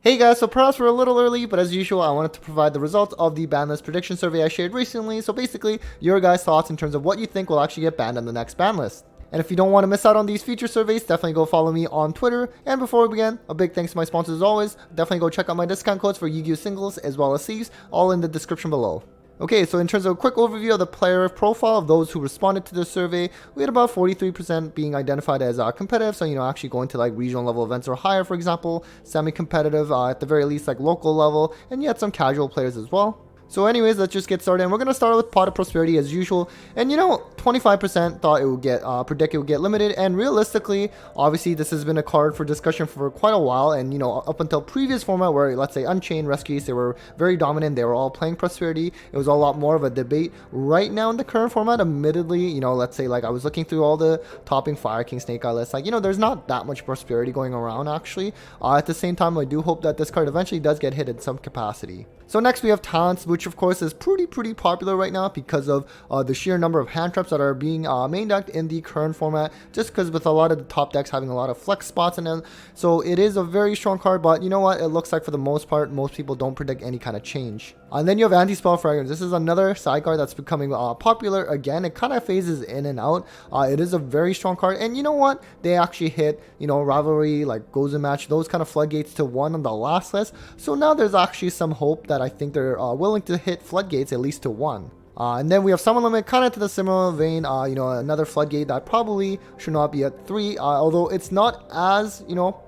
Hey guys, so perhaps we're a little early, but as usual, I wanted to provide the results of the ban list prediction survey I shared recently. So basically, your guys' thoughts in terms of what you think will actually get banned on the next ban list. And if you don't want to miss out on these future surveys, definitely go follow me on Twitter. And before we begin, a big thanks to my sponsors as always. Definitely go check out my discount codes for Yu-Gi-Oh! Singles as well as Thieves, all in the description below. Okay, so in terms of a quick overview of the player profile of those who responded to the survey, we had about 43% being identified as competitive, so actually going to like regional level events or higher, for example, semi-competitive, at the very least like local level, and yet some casual players as well. So anyways, let's just get started, and we're going to start with Pot of Prosperity as usual. And 25% thought it would get, predict it would get limited, and realistically, obviously this has been a card for discussion for quite a while, and up until previous format where, let's say, Unchained, Rescue Ace, they were very dominant, they were all playing Prosperity, it was a lot more of a debate. Right now in the current format, admittedly, let's say, like, I was looking through all the topping Fire King Snake Eye lists, like, there's not that much Prosperity going around, actually. At the same time, I do hope that this card eventually does get hit in some capacity. So next we have Talents, which of course is pretty popular right now because of the sheer number of hand traps that are being main decked in the current format, just because with a lot of the top decks having a lot of flex spots in them. So it is a very strong card, but you know what, it looks like for the most part most people don't predict any kind of change. And then you have Anti-Spell Fragrance. This is another side card that's becoming popular again. It kind of phases in and out. It is a very strong card, and you know what, they actually hit Rivalry, like Goes and Match, those kind of floodgates to 1 on the last list. So now there's actually some hope that I think they're willing to hit floodgates at least to 1. And then we have Summon Limit, kind of to the similar vein, another floodgate that probably should not be at 3, although it's not as,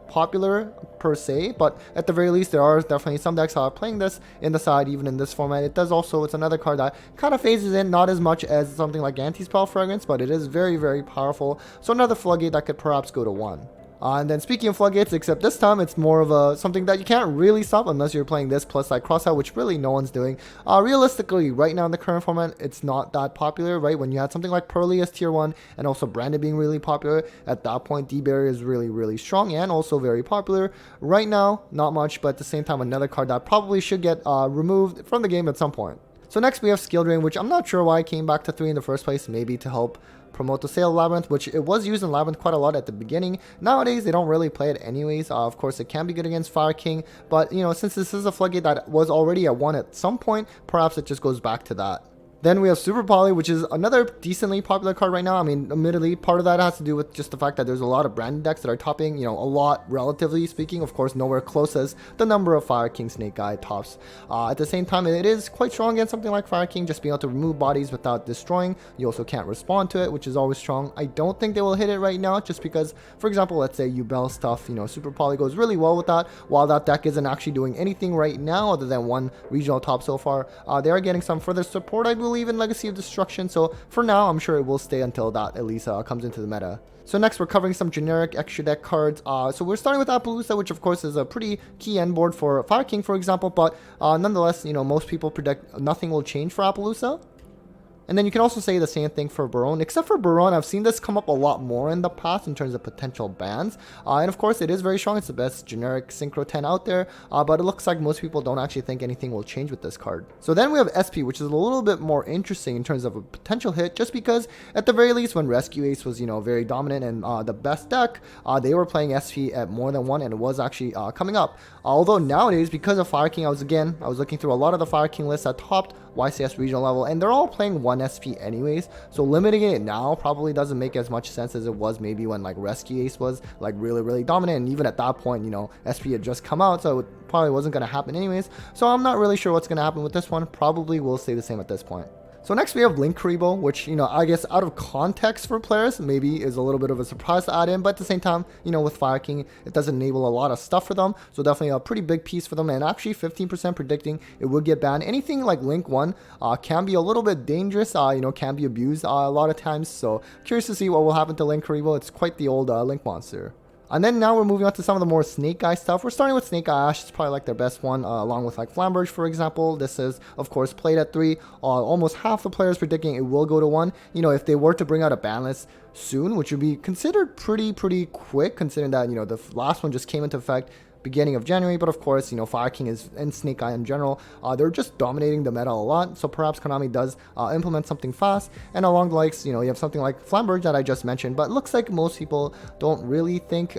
popular per se, but at the very least there are definitely some decks playing this in the side, even in this format. It's another card that kind of phases in, not as much as something like Anti-Spell Fragrance, but it is very powerful. So another floodgate that could perhaps go to 1. And then speaking of floodgates, except this time it's more of something that you can't really stop unless you're playing this plus like Crossout, which really no one's doing. Realistically, right now in the current format, it's not that popular, right? When you had something like Pearly as tier 1 and also Branded being really popular, at that point D-Barrier is really strong and also very popular. Right now, not much, but at the same time another card that probably should get removed from the game at some point. So next we have Skill Drain, which I'm not sure why it came back to 3 in the first place, maybe to help promote the sale of Labyrinth, which it was used in Labyrinth quite a lot at the beginning. Nowadays they don't really play it anyways. Of course it can be good against Fire King, but since this is a floodgate that was already at 1 at some point, perhaps it just goes back to that. Then we have Super Poly, which is another decently popular card right now. I mean, admittedly, part of that has to do with just the fact that there's a lot of branded decks that are topping, a lot relatively speaking. Of course, nowhere close as the number of Fire King Snake Eye tops. At the same time, it is quite strong against something like Fire King, just being able to remove bodies without destroying. You also can't respond to it, which is always strong. I don't think they will hit it right now, just because, for example, let's say Yubel stuff, Super Poly goes really well with that, while that deck isn't actually doing anything right now other than 1 regional top so far. They are getting some further support, I believe, in Legacy of Destruction, so for now I'm sure it will stay until that at least comes into the meta. So next we're covering some generic extra deck cards. So we're starting with Appaloosa, which of course is a pretty key end board for Fire King, for example, but nonetheless, most people predict nothing will change for Appaloosa. And then you can also say the same thing for Baron, except for Baron, I've seen this come up a lot more in the past in terms of potential bans. And of course, it is very strong. It's the best generic Synchro 10 out there, but it looks like most people don't actually think anything will change with this card. So then we have SP, which is a little bit more interesting in terms of a potential hit, just because at the very least, when Rescue Ace was, very dominant and the best deck, they were playing SP at more than 1, and it was actually coming up. Although nowadays, because of Fire King, I was looking through a lot of the Fire King lists that topped YCS regional level, and they're all playing 1 SP anyways, so limiting it now probably doesn't make as much sense as it was maybe when like Rescue Ace was like really dominant, and even at that point, SP had just come out, so it probably wasn't going to happen anyways. So I'm not really sure what's going to happen with this one. Probably will stay the same at this point. So next we have Link Karibo, which, I guess out of context for players, maybe is a little bit of a surprise to add in, but at the same time, with Fire King, it does enable a lot of stuff for them, so definitely a pretty big piece for them, and actually 15% predicting it would get banned. Anything like Link 1 can be a little bit dangerous, can be abused a lot of times, so curious to see what will happen to Link Karibo. It's quite the old Link monster. And then now we're moving on to some of the more Snake Eye stuff. We're starting with Snake Eye Ash. It's probably like their best one, along with like Flamberge, for example. This is, of course, played at 3. Almost half the players predicting it will go to 1. If they were to bring out a ban list soon, which would be considered pretty quick, considering that, the last one just came into effect beginning of January, but of course, Fire King is, and Snake Eye in general, they're just dominating the meta a lot, so perhaps Konami does implement something fast, and along the likes, you have something like Flamberge that I just mentioned, but it looks like most people don't really think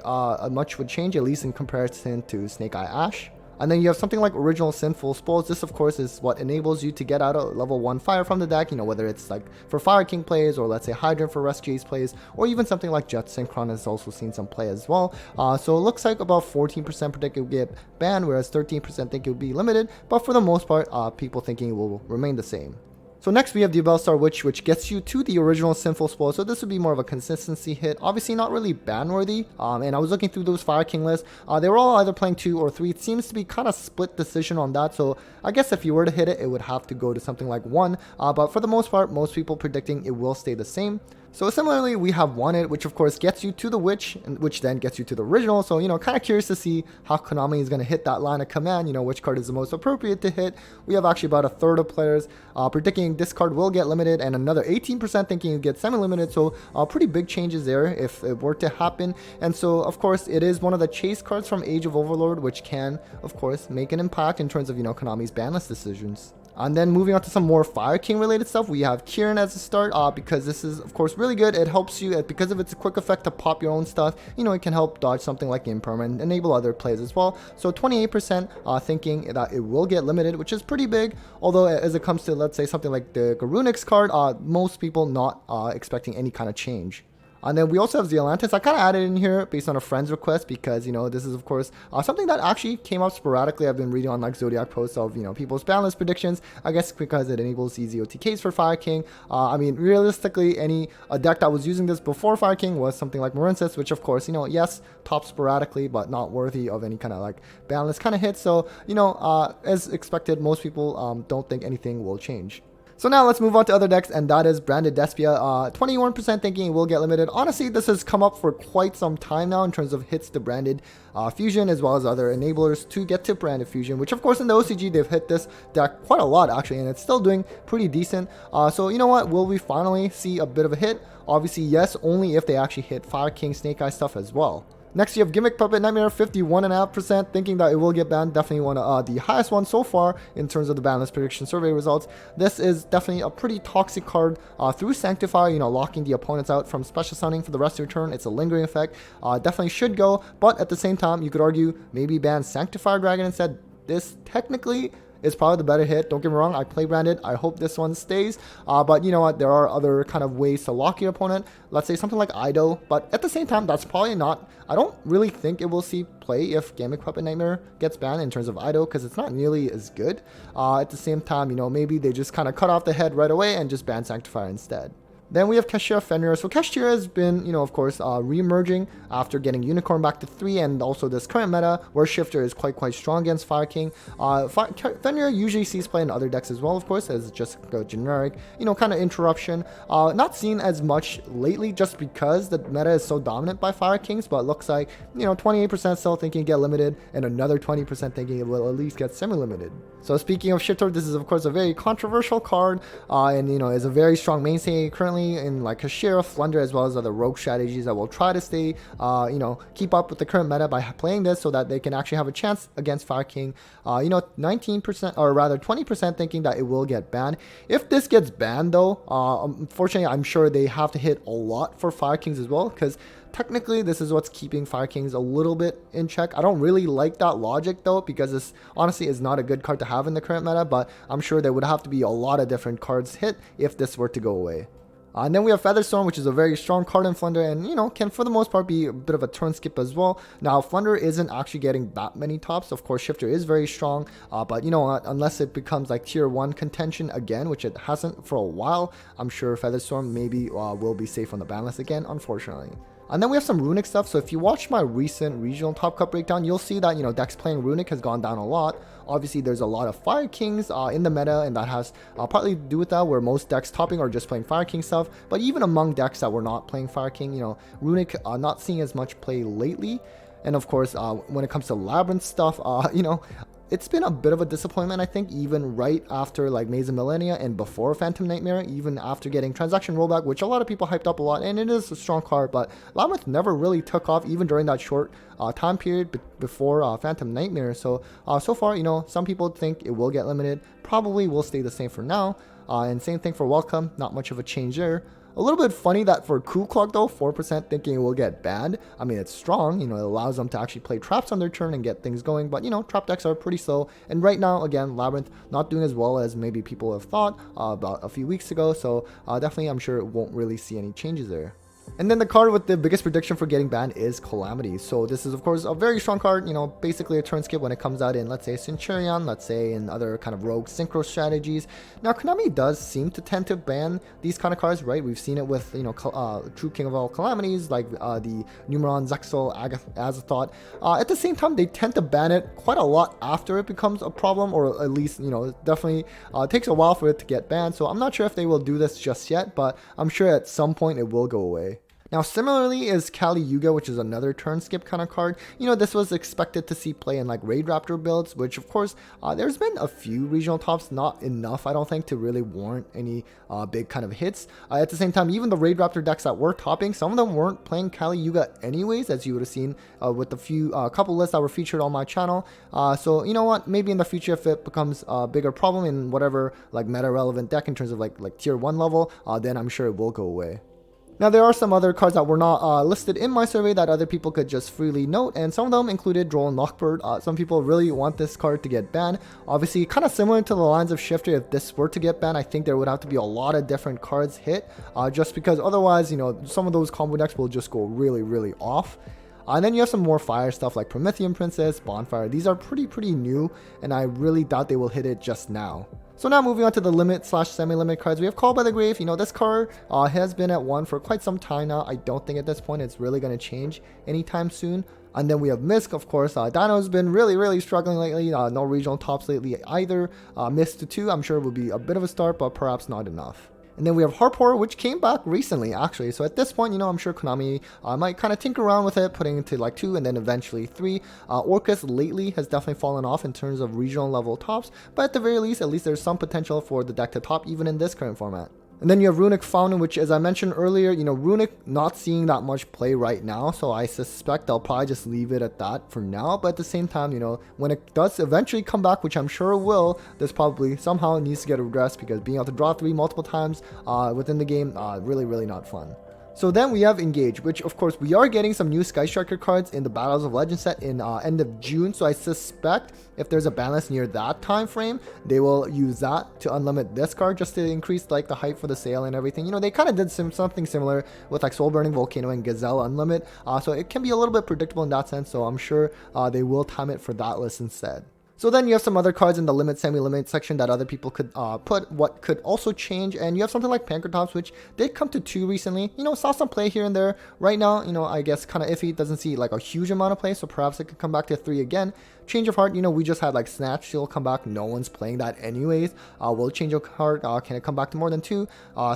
much would change, at least in comparison to Snake Eye Ash. And then you have something like Original Sinful Spoils. This, of course, is what enables you to get out a level 1 fire from the deck, whether it's like for Fire King plays, or let's say Hydrant for Rescue Ace plays, or even something like Jet Synchron has also seen some play as well. So it looks like about 14% predict it will get banned, whereas 13% think it will be limited, but for the most part, people thinking it will remain the same. So next we have the Bellstar Witch, which gets you to the Original Sinful Spoil. So this would be more of a consistency hit. Obviously not really ban worthy. And I was looking through those Fire King lists. They were all either playing 2 or 3. It seems to be kind of split decision on that. So I guess if you were to hit it, it would have to go to something like 1. But for the most part, most people predicting it will stay the same. So similarly, we have Wanted, which of course gets you to the Witch, and which then gets you to the Original. So, kind of curious to see how Konami is going to hit that line of command, which card is the most appropriate to hit. We have actually about a third of players predicting this card will get limited, and another 18% thinking it gets semi-limited. So pretty big changes there if it were to happen. And so, of course, it is one of the chase cards from Age of Overlord, which can, of course, make an impact in terms of, Konami's ban list decisions. And then moving on to some more Fire King related stuff, we have Kieran as a start, because this is of course really good. It helps you, because of its quick effect to pop your own stuff, it can help dodge something like Imperm and enable other plays as well. So 28% thinking that it will get limited, which is pretty big, although as it comes to, let's say, something like the Garunix card, most people not expecting any kind of change. And then we also have Zealantis. I kind of added in here based on a friend's request because, this is, of course, something that actually came up sporadically. I've been reading on like Zodiac posts of, people's ban list predictions. I guess because it enables easy OTKs for Fire King. I mean, realistically, a deck that was using this before Fire King was something like Marincess, which, of course, yes, top sporadically, but not worthy of any kind of like ban list kind of hit. So, as expected, most people don't think anything will change. So now let's move on to other decks, and that is Branded Despia. 21% thinking it will get limited. Honestly, this has come up for quite some time now in terms of hits to Branded Fusion, as well as other enablers to get to Branded Fusion, which of course in the OCG they've hit this deck quite a lot actually, and it's still doing pretty decent. So you know what, will we finally see a bit of a hit? Obviously yes, only if they actually hit Fire King Snake Eye stuff as well. Next, you have Gimmick Puppet Nightmare, 51.5% thinking that it will get banned. Definitely one of the highest ones so far in terms of the ban list prediction survey results. This is definitely a pretty toxic card through Sanctify, locking the opponents out from special summoning for the rest of your turn. It's a lingering effect. Definitely should go, but at the same time, you could argue maybe ban Sanctifier Dragon instead. This technically is probably the better hit. Don't get me wrong, I play Branded. I hope this one stays. But you know what? There are other kind of ways to lock your opponent. Let's say something like Ido. But at the same time, that's probably not... I don't really think it will see play if Gimmick Puppet Nightmare gets banned in terms of Ido, because it's not nearly as good. At the same time, maybe they just kind of cut off the head right away and just ban Sanctifier instead. Then we have Kashira Fenrir. So Kashira has been, of course, re-emerging after getting Unicorn back to 3, and also this current meta where Shifter is quite strong against Fire King. Fenrir usually sees play in other decks as well, of course, as just a generic, kind of interruption. Not seen as much lately just because the meta is so dominant by Fire Kings, but it looks like, 28% still thinking get limited, and another 20% thinking it will at least get semi-limited. So speaking of Shifter, this is, of course, a very controversial card, and, is a very strong mainstay currently in like Kashira, Flunder, as well as other rogue strategies that will try to stay, keep up with the current meta by playing this so that they can actually have a chance against Fire King. 19%, or rather 20% thinking that it will get banned. If this gets banned though, unfortunately, I'm sure they have to hit a lot for Fire Kings as well, because technically this is what's keeping Fire Kings a little bit in check. I don't really like that logic though, because this honestly is not a good card to have in the current meta, but I'm sure there would have to be a lot of different cards hit if this were to go away. And then we have Featherstorm, which is a very strong card in Flunder, and can for the most part be a bit of a turn skip as well. Now Flunder isn't actually getting that many tops. Of course Shifter is very strong, but unless it becomes like tier 1 contention again, which it hasn't for a while, I'm sure Featherstorm maybe will be safe on the ban list again, unfortunately. And then we have some Runic stuff. So if you watch my recent regional top cut breakdown, you'll see that, decks playing Runic has gone down a lot. Obviously, there's a lot of Fire Kings in the meta, and that has partly to do with that, where most decks topping are just playing Fire King stuff. But even among decks that were not playing Fire King, Runic not seeing as much play lately. And of course, when it comes to Labyrinth stuff, it's been a bit of a disappointment, I think, even right after like Maze of Millennia and before Phantom Nightmare, even after getting Transaction Rollback, which a lot of people hyped up a lot, and it is a strong card, but Labyrinth never really took off even during that short time period before Phantom Nightmare. So so far, some people think it will get limited, probably will stay the same for now, and same thing for Welcome, not much of a change there. A little bit funny that for Cool Clock though, 4% thinking it will get banned. I mean, it's strong, it allows them to actually play traps on their turn and get things going, but trap decks are pretty slow. And right now, again, Labyrinth not doing as well as maybe people have thought about a few weeks ago, so definitely I'm sure it won't really see any changes there. And then the card with the biggest prediction for getting banned is Calamity. So this is of course a very strong card, basically a turn skip when it comes out in, let's say, Centurion, let's say in other kind of rogue synchro strategies. Now Konami does seem to tend to ban these kind of cards, right? We've seen it with, True King of all Calamities, like the Numeron, Zexal, Azathoth. At the same time, they tend to ban it quite a lot after it becomes a problem, or at least, it definitely takes a while for it to get banned. So I'm not sure if they will do this just yet, but I'm sure at some point it will go away. Now, similarly is Kali Yuga, which is another turn skip kind of card. This was expected to see play in like Raid Raptor builds, which of course, there's been a few regional tops, not enough, I don't think, to really warrant any big kind of hits. At the same time, even the Raid Raptor decks that were topping, some of them weren't playing Kali Yuga anyways, as you would have seen with the couple lists that were featured on my channel. So you know what, maybe in the future, if it becomes a bigger problem in whatever like meta relevant deck in terms of like tier 1 level, then I'm sure it will go away. Now, there are some other cards that were not listed in my survey that other people could just freely note, and some of them included Droll and Lockbird. Some people really want this card to get banned. Obviously, kind of similar to the lines of Shifter, if this were to get banned, I think there would have to be a lot of different cards hit, just because otherwise, some of those combo decks will just go really, really off. And then you have some more fire stuff like Promethean Princess, Bonfire. These are pretty new, and I really doubt they will hit it just now. So now moving on to the limit/semi-limit cards, we have Call by the Grave. This card has been at 1 for quite some time now. I don't think at this point it's really going to change anytime soon. And then we have Misk, of course. Dino's been really struggling lately. No regional tops lately either. Misk to 2, I'm sure it would be a bit of a start, but perhaps not enough. And then we have Harp Horror, which came back recently, actually. So at this point, I'm sure Konami might kind of tinker around with it, putting it to like 2 and then eventually 3. Orcus lately has definitely fallen off in terms of regional level tops, but at the very least, at least there's some potential for the deck to top even in this current format. And then you have Runic Fountain, which, as I mentioned earlier, Runic not seeing that much play right now, so I suspect they'll probably just leave it at that for now. But at the same time, when it does eventually come back, which I'm sure it will, this probably somehow needs to get addressed, because being able to draw 3 multiple times within the game, really not fun. So then we have Engage, which of course we are getting some new Sky Striker cards in the Battles of Legend set in end of June. So I suspect if there's a ban list near that time frame, they will use that to unlimit this card just to increase like the hype for the sale and everything. They kind of did something similar with like Soul Burning Volcano and Gazelle Unlimit. So it can be a little bit predictable in that sense. So I'm sure they will time it for that list instead. So then you have some other cards in the limit, semi-limit section that other people could put what could also change. And you have something like Pankratops, which did come to 2 recently. Saw some play here and there. Right now, I guess kind of iffy. It doesn't see like a huge amount of play. So perhaps it could come back to 3 again. Change of Heart, we just had like Snatch still come back. No one's playing that anyways. Will Change of Heart, can it come back to more than 2?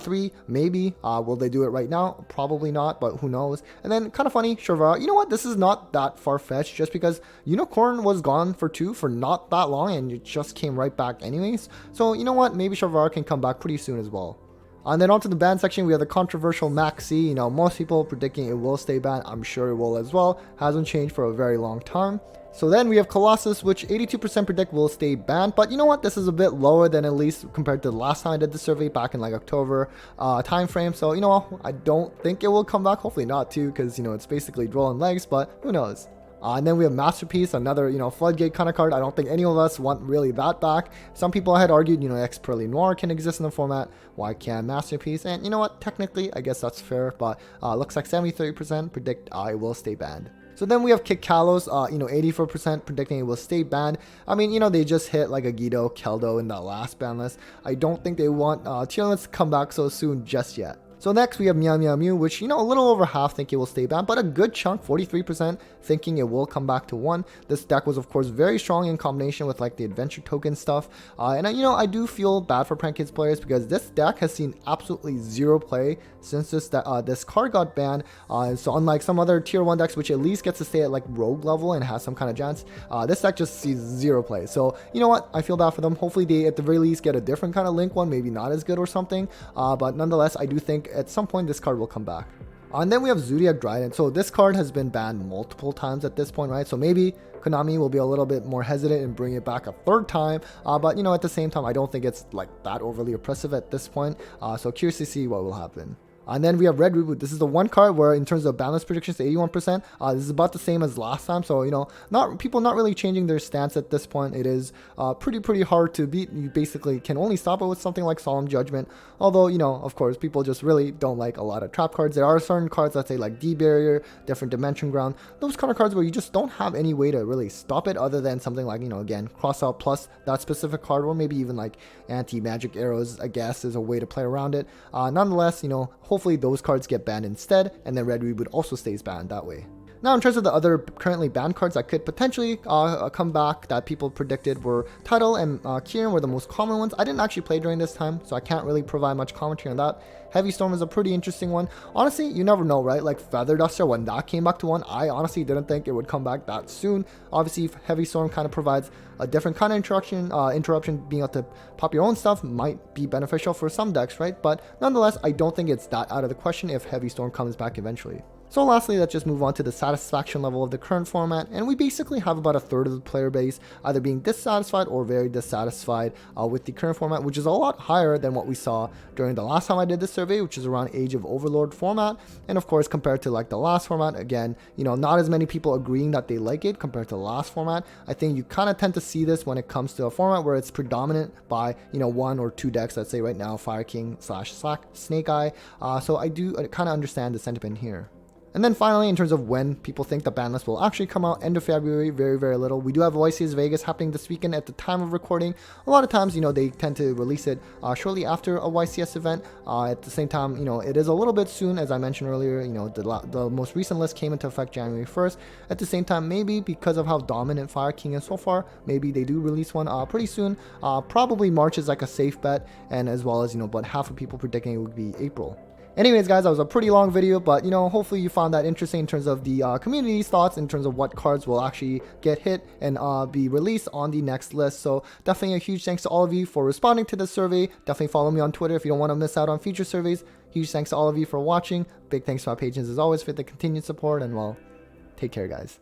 3, maybe. Will they do it right now? Probably not, but who knows. And then kind of funny, Sharvara. You know what? This is not that far-fetched just because Unicorn was gone for 2 for not that long and it just came right back anyways. So you know what? Maybe Sharvara can come back pretty soon as well. And then onto the ban section, we have the controversial Maxi. Most people predicting it will stay banned. I'm sure it will as well. Hasn't changed for a very long time. So then we have Colossus, which 82% predict will stay banned. But you know what? This is a bit lower than at least compared to the last time I did the survey back in like October time frame. So you know, I don't think it will come back. Hopefully not too, because it's basically Droll and Legs, but who knows? And then we have Masterpiece, another, floodgate kind of card. I don't think any of us want really that back. Some people had argued, Ex-Pearly Noir can exist in the format. Why can't Masterpiece? And you know what? Technically, I guess that's fair, but looks like 73% predict it will stay banned. So then we have Kick Kalos, 84% predicting it will stay banned. I mean, they just hit like a Guido, Keldo in that last ban list. I don't think they want tier lists to come back so soon just yet. So next we have Meow Meow Mew, which, a little over half think it will stay banned, but a good chunk, 43%, thinking it will come back to 1. This deck was, of course, very strong in combination with, like, the adventure token stuff. And, I do feel bad for Prank Kids players because this deck has seen absolutely 0 play since this card got banned. So unlike some other tier 1 decks, which at least gets to stay at, like, rogue level and has some kind of chance, this deck just sees 0 play. So, you know what? I feel bad for them. Hopefully they, at the very least, get a different kind of Link one, maybe not as good or something. But nonetheless, I do think at some point this card will come back. And then we have Zodiac Dryden. So this card has been banned multiple times at this point, right? So maybe Konami will be a little bit more hesitant and bring it back a 3rd time. But at the same time, I don't think it's like that overly oppressive at this point. So curious to see what will happen. And then we have Red Reboot. This is the one card where, in terms of ban list predictions, 81%. This is about the same as last time. So, people not really changing their stance at this point. It is pretty hard to beat. You basically can only stop it with something like Solemn Judgment. Although, of course, people just really don't like a lot of trap cards. There are certain cards that say like D-Barrier, Different Dimension Ground. Those kind of cards where you just don't have any way to really stop it other than something like, again, Cross Out plus that specific card, or maybe even like Anti-Magic Arrows, I guess, is a way to play around it. Nonetheless, hopefully those cards get banned instead, and then Red Reboot also stays banned that way. Now, in terms of the other currently banned cards that could potentially come back that people predicted were Tidal and Kieran were the most common ones. I didn't actually play during this time, so I can't really provide much commentary on that. Heavy Storm is a pretty interesting one. Honestly, you never know, right? Like Feather Duster, when that came back to one, I honestly didn't think it would come back that soon. Obviously, Heavy Storm kind of provides a different kind of interruption. Being able to pop your own stuff might be beneficial for some decks, right? But nonetheless, I don't think it's that out of the question if Heavy Storm comes back eventually. So lastly, let's just move on to the satisfaction level of the current format, and we basically have about a third of the player base either being dissatisfied or very dissatisfied with the current format, which is a lot higher than what we saw during the last time I did this survey, which is around Age of Overlord format. And of course, compared to like the last format, again, not as many people agreeing that they like it compared to the last format. I think you kind of tend to see this when it comes to a format where it's predominant by, one or two decks, let's say right now, Fire King / Snake Eye. So I do kind of understand the sentiment here. And then finally, in terms of when people think the ban list will actually come out, end of February, very little. We do have YCS Vegas happening this weekend at the time of recording. A lot of times, they tend to release it shortly after a YCS event. At the same time, it is a little bit soon, as I mentioned earlier. The most recent list came into effect January 1st. At the same time, maybe because of how dominant Fire King is so far, maybe they do release one pretty soon. Probably March is like a safe bet, and as well as, but half of people predicting it would be April. Anyways, guys, that was a pretty long video, but hopefully you found that interesting in terms of the community's thoughts in terms of what cards will actually get hit and be released on the next list. So definitely a huge thanks to all of you for responding to this survey. Definitely follow me on Twitter if you don't want to miss out on future surveys. Huge thanks to all of you for watching. Big thanks to my patrons as always for the continued support, and well, take care, guys.